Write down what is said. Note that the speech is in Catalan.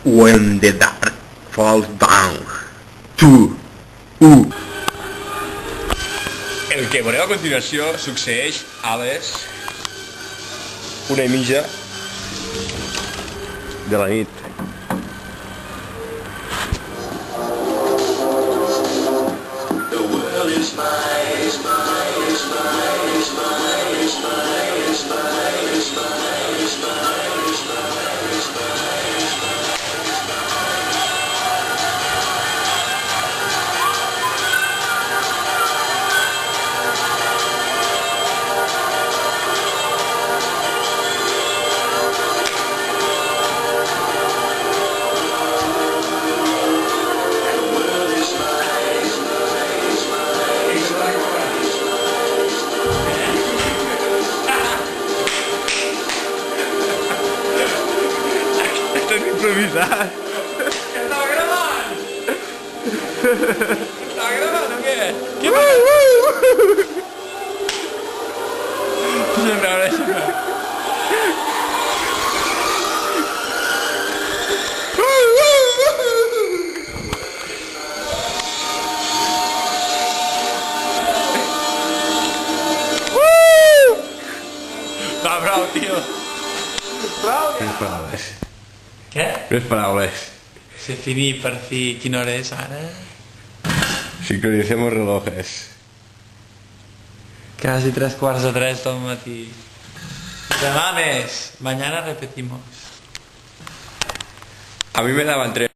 When the dark falls down. 2, 1. El que veureu a continuació succeeix a les 1:30 de la nit. The world is mine, is mine, is mine, is mine, is mine, is mine, is mine, is mine, is mine, is mine, is mine. Esto es improvisar. ¡Estaba grabando! ¿Estaba grabando o qué? ¿Qué pasa? Siempre ahora Va, bravo, tio. Bravo, Tres paraules. Què? Tres paraules. Se finí per fi quina hora és ara? Sincronicemos relojes. Casi 3:15 del matí. Demà més. Mañana repetimos. A mí me daban tres.